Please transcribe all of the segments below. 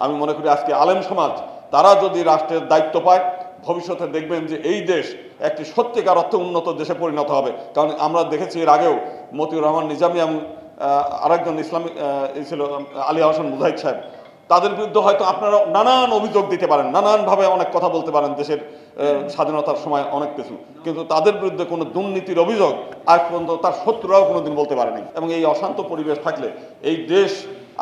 আমি মনে করি আজকে আলেম সমাজ তারা যদি রাষ্ট্রের দায়িত্ব পায়, ভবিষ্যতে দেখবেন যে এই দেশ একটি সত্যিকার অর্থে উন্নত দেশে পরিণত হবে। কারণ আমরা দেখেছি এর আগেও মতিউর রহমান নিজামী এবং আরেকজন ইসলামিক ছিল আলী আহসান মুজাহিদ সাহেব, তাদের বিরুদ্ধে হয়তো আপনারা নানান অভিযোগ দিতে পারেন, নানানভাবে অনেক কথা বলতে পারেন দেশের স্বাধীনতার সময় অনেক কিছু, কিন্তু তাদের বিরুদ্ধে কোনো দুর্নীতির অভিযোগ আজ পর্যন্ত তার শত্রুরাও কোনোদিন বলতে পারেনি। এবং এই অশান্ত পরিবেশ থাকলে এই দেশ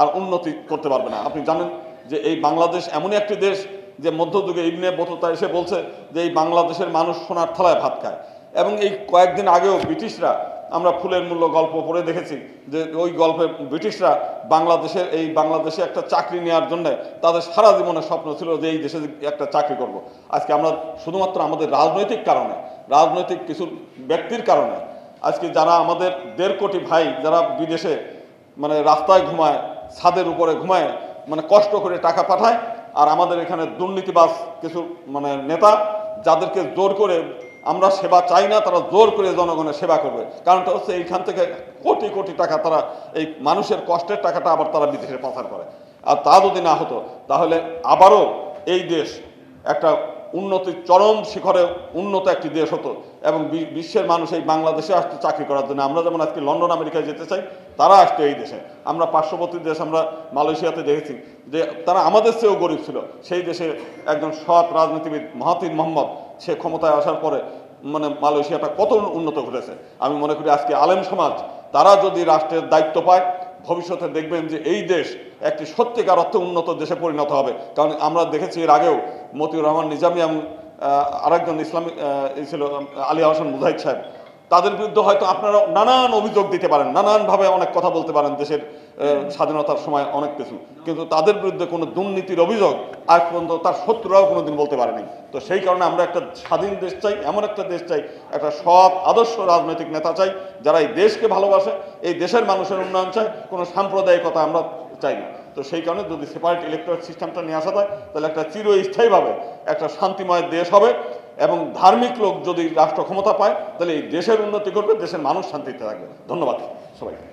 আর উন্নতি করতে পারবে না। আপনি জানেন যে এই বাংলাদেশ এমনই একটি দেশ যে মধ্যযুগে ইবনে বতুতা এসে বলছে যে এই বাংলাদেশের মানুষ সোনার থালায় ভাত খায়। এবং এই কয়েকদিন আগেও ব্রিটিশরা, আমরা ফুলের মূল্য গল্প পড়ে দেখেছি যে ওই গল্পে ব্রিটিশরা বাংলাদেশে একটা চাকরি নেওয়ার জন্য তাদের সারা জীবনের স্বপ্ন ছিল যে এই দেশে একটা চাকরি করব। আজকে আমরা শুধুমাত্র আমাদের রাজনৈতিক কারণে, রাজনৈতিক কিছু ব্যক্তির কারণে আজকে যারা আমাদের 1.5 কোটি ভাই যারা বিদেশে মানে রাস্তায় ঘুমায়, ছাদের উপরে ঘুমায়, মানে কষ্ট করে টাকা পাঠায়, আর আমাদের এখানে দুর্নীতিবাজ কিছু মানে নেতা যাদেরকে জোর করে, আমরা সেবা চাই না, তারা জোর করে জনগণের সেবা করবে। কারণটা হচ্ছে এইখান থেকে কোটি কোটি টাকা তারা এই মানুষের কষ্টের টাকাটা আবার তারা বিদেশে পাচার করে। আর তা যদি না হতো তাহলে আবারও এই দেশ একটা উন্নতির চরম শিখরে উন্নত একটি দেশ হতো এবং বিশ্বের মানুষ এই বাংলাদেশে আসতো চাকরি করার জন্য। আমরা যেমন আজকে লন্ডন আমেরিকায় যেতে চাই, তারা আসতো এই দেশে। আমরা পার্শ্ববর্তী দেশ, আমরা মালয়েশিয়াতে দেখেছি যে তারা আমাদের চেয়েও গরিব ছিল। সেই দেশে একজন সৎ রাজনীতিবিদ মাহাথির মোহাম্মদ, সে ক্ষমতায় আসার পরে মানে মালয়েশিয়াটা কত উন্নত ঘটেছে। আমি মনে করি আজকে আলেম সমাজ তারা যদি রাষ্ট্রের দায়িত্ব পায়, ভবিষ্যতে দেখবেন যে এই দেশ একটি সত্যিকার অর্থে উন্নত দেশে পরিণত হবে। কারণ আমরা দেখেছি এর আগেও মতিউর রহমান নিজামী এবং আরেকজন ইসলামিক ছিল আলী আহসান মুজাহিদ সাহেব, তাদের বিরুদ্ধে হয়তো আপনারা নানান অভিযোগ দিতে পারেন, নানানভাবে অনেক কথা বলতে পারেন দেশের স্বাধীনতার সময় অনেক কিছু, কিন্তু তাদের বিরুদ্ধে কোনো দুর্নীতির অভিযোগ আজ পর্যন্ত তার শত্রুরাও কোনোদিন বলতে পারেনি। তো সেই কারণে আমরা একটা স্বাধীন দেশ চাই, এমন একটা দেশ চাই, একটা সৎ আদর্শ রাজনৈতিক নেতা চাই যারা এই দেশকে ভালোবাসে, এই দেশের মানুষের উন্নয়ন চায়, কোনো সাম্প্রদায়িকতা আমরা চাই না। তো সেই কারণে যদি সেপারেট ইলেকটোরাল সিস্টেমটা নিয়ে আসা যায় তাহলে একটা চিরস্থায়ীভাবে একটা শান্তিময় দেশ হবে এবং ধার্মিক লোক যদি রাষ্ট্র ক্ষমতা পায় তাহলে এই দেশের উন্নতি করবে, দেশের মানুষ শান্তিতে থাকবে। ধন্যবাদ সবাইকে।